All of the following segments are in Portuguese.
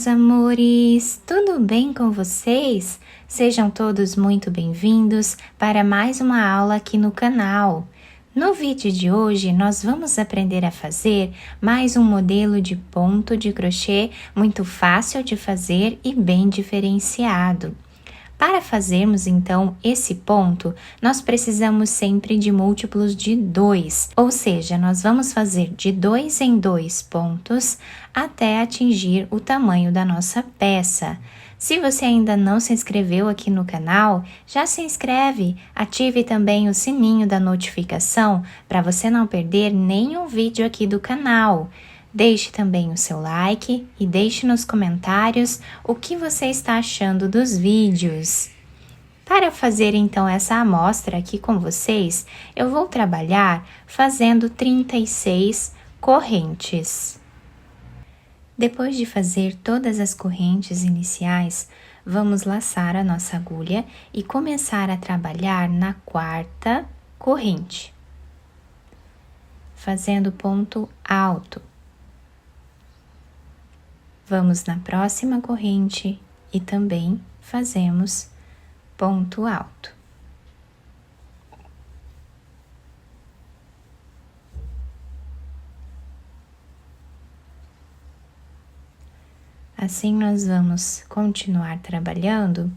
meus amores! Tudo bem com vocês? Sejam todos muito bem-vindos para mais uma aula aqui no canal. No vídeo de hoje, nós vamos aprender a fazer mais um modelo de ponto de crochê muito fácil de fazer e bem diferenciado. Para fazermos, então, esse ponto, nós precisamos sempre de múltiplos de 2, ou seja, nós vamos fazer de 2 em 2 pontos até atingir o tamanho da nossa peça. Se você ainda não se inscreveu aqui no canal, já se inscreve, ative também o sininho da notificação para você não perder nenhum vídeo aqui do canal. Deixe também o seu like e deixe nos comentários o que você está achando dos vídeos. Para fazer então essa amostra aqui com vocês, eu vou trabalhar fazendo 36 correntes. Depois de fazer todas as correntes iniciais, vamos laçar a nossa agulha e começar a trabalhar na quarta corrente, fazendo ponto alto. Vamos na próxima corrente e também fazemos ponto alto. Assim, nós vamos continuar trabalhando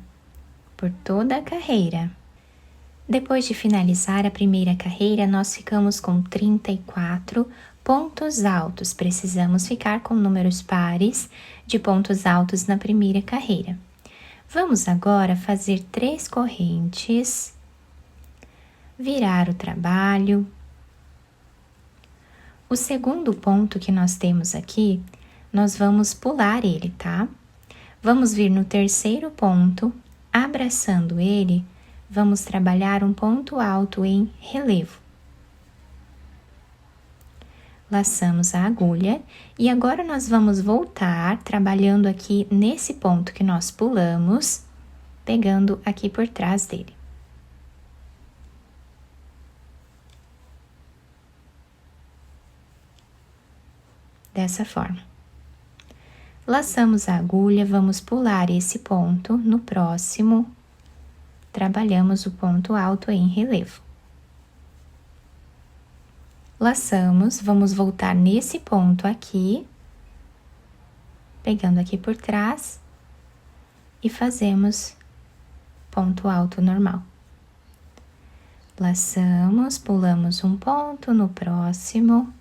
por toda a carreira. Depois de finalizar a primeira carreira, nós ficamos com 34 pontos altos. Precisamos ficar com números pares de pontos altos na primeira carreira. Vamos agora fazer 3 correntes, virar o trabalho. O segundo ponto que nós temos aqui, nós vamos pular ele, tá? Vamos vir no terceiro ponto, abraçando ele, vamos trabalhar um ponto alto em relevo. Laçamos a agulha e agora nós vamos voltar trabalhando aqui nesse ponto que nós pulamos, pegando aqui por trás dele. Dessa forma. Laçamos a agulha, vamos pular esse ponto, no próximo, trabalhamos o ponto alto em relevo. Laçamos, vamos voltar nesse ponto aqui, pegando aqui por trás, e fazemos ponto alto normal. Laçamos, pulamos um ponto no próximo,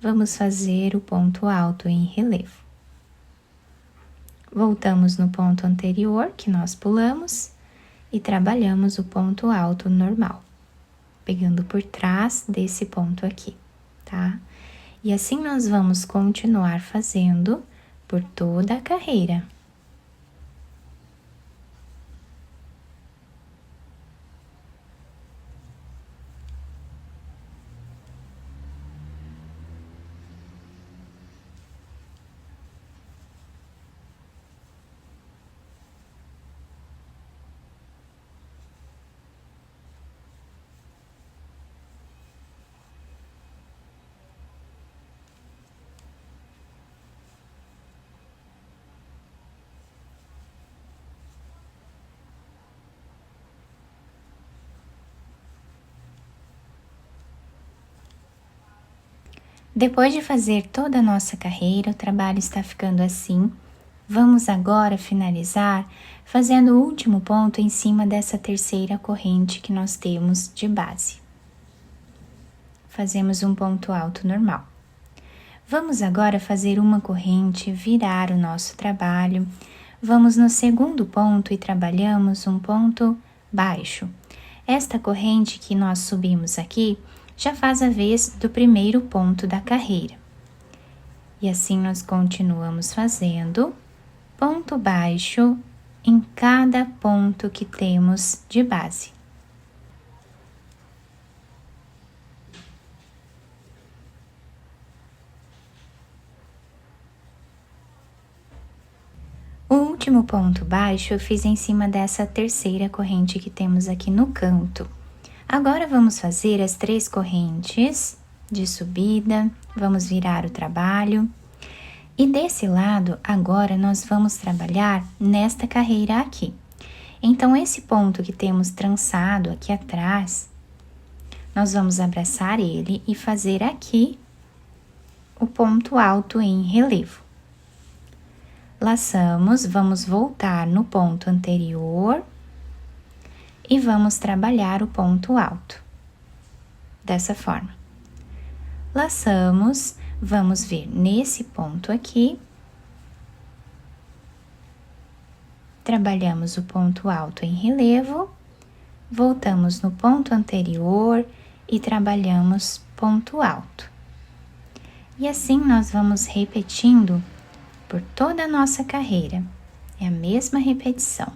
vamos fazer o ponto alto em relevo. Voltamos no ponto anterior que nós pulamos e trabalhamos o ponto alto normal, pegando por trás desse ponto aqui, tá? E assim nós vamos continuar fazendo por toda a carreira. Depois de fazer toda a nossa carreira, o trabalho está ficando assim. Vamos agora finalizar fazendo o último ponto em cima dessa terceira corrente que nós temos de base. Fazemos um ponto alto normal. Vamos agora fazer uma corrente, virar o nosso trabalho. Vamos no segundo ponto e trabalhamos um ponto baixo. Esta corrente que nós subimos aqui já faz a vez do primeiro ponto da carreira. E assim nós continuamos fazendo ponto baixo em cada ponto que temos de base. O último ponto baixo eu fiz em cima dessa terceira corrente que temos aqui no canto. Agora, vamos fazer as 3 correntes de subida, vamos virar o trabalho E desse lado, agora nós vamos trabalhar nesta carreira aqui. Então, esse ponto que temos trançado aqui atrás, nós vamos abraçar ele e fazer aqui o ponto alto em relevo. Laçamos, vamos voltar no ponto anterior e vamos trabalhar o ponto alto. Dessa forma. Laçamos, vamos vir nesse ponto aqui. Trabalhamos o ponto alto em relevo, voltamos no ponto anterior e trabalhamos ponto alto. E assim nós vamos repetindo por toda a nossa carreira. É a mesma repetição.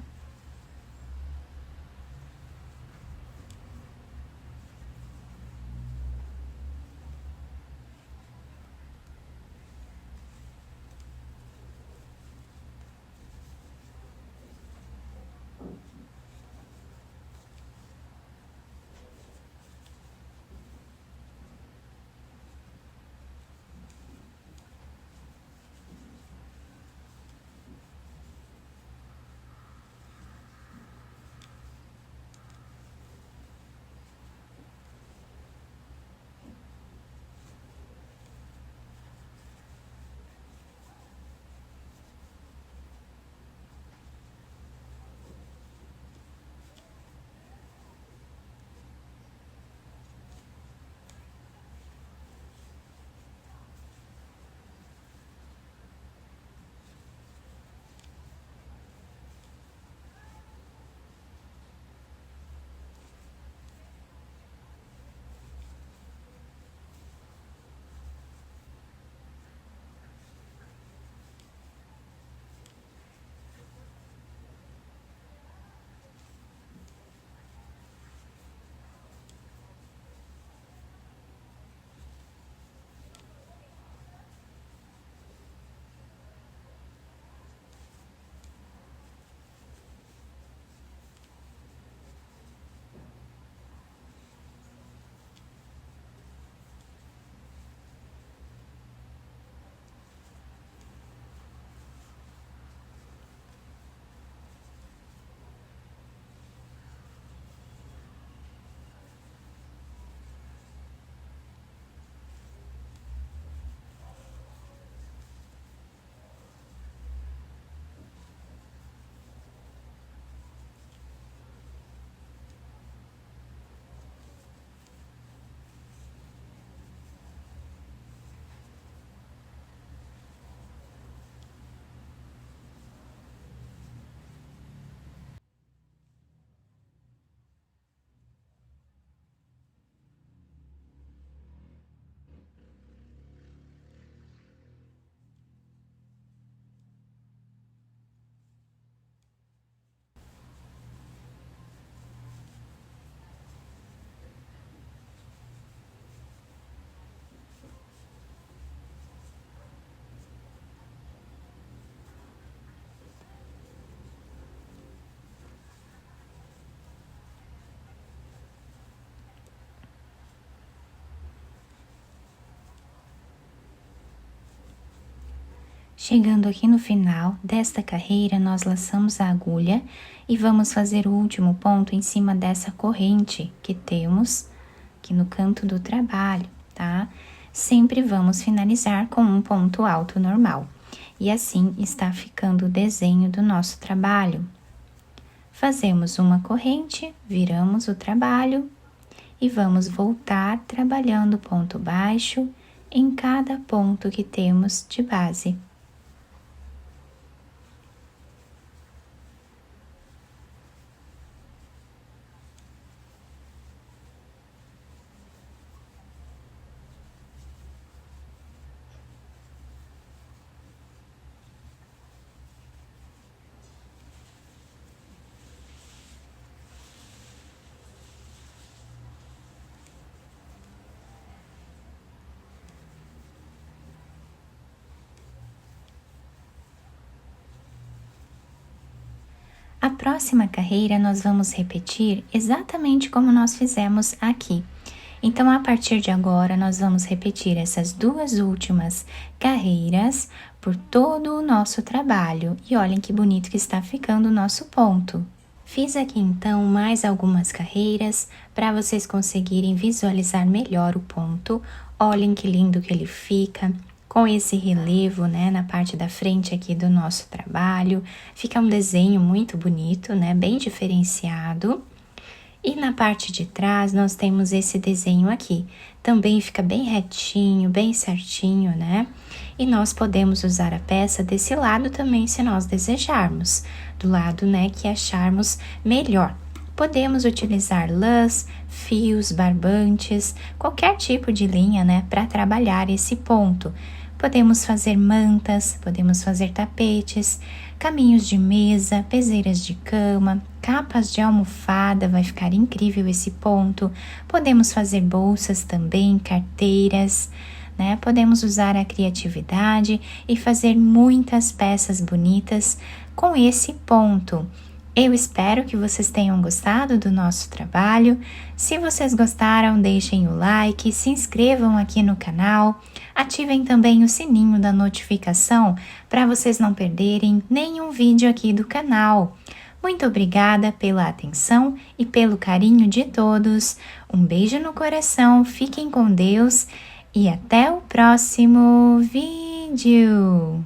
Chegando aqui no final desta carreira, nós laçamos a agulha e vamos fazer o último ponto em cima dessa corrente que temos aqui no canto do trabalho, tá? Sempre vamos finalizar com um ponto alto normal. E assim está ficando o desenho do nosso trabalho. Fazemos uma corrente, viramos o trabalho e vamos voltar trabalhando ponto baixo em cada ponto que temos de base. A próxima carreira nós vamos repetir exatamente como nós fizemos aqui. Então, a partir de agora, nós vamos repetir essas duas últimas carreiras por todo o nosso trabalho. E olhem que bonito que está ficando o nosso ponto. Fiz aqui então mais algumas carreiras para vocês conseguirem visualizar melhor o ponto. Olhem que lindo que ele fica, com esse relevo, né, na parte da frente aqui do nosso trabalho. Fica um desenho muito bonito, né, bem diferenciado. E na parte de trás nós temos esse desenho aqui. Também fica bem retinho, bem certinho, né? E nós podemos usar a peça desse lado também, se nós desejarmos. Do lado, né, que acharmos melhor. Podemos utilizar lãs, fios, barbantes, qualquer tipo de linha, né, para trabalhar esse ponto. Podemos fazer mantas, podemos fazer tapetes, caminhos de mesa, peseiras de cama, capas de almofada, vai ficar incrível esse ponto. Podemos fazer bolsas também, carteiras, né? Podemos usar a criatividade e fazer muitas peças bonitas com esse ponto. Eu espero que vocês tenham gostado do nosso trabalho. Se vocês gostaram, deixem o like, se inscrevam aqui no canal, ativem também o sininho da notificação para vocês não perderem nenhum vídeo aqui do canal. Muito obrigada pela atenção e pelo carinho de todos. Um beijo no coração, fiquem com Deus e até o próximo vídeo!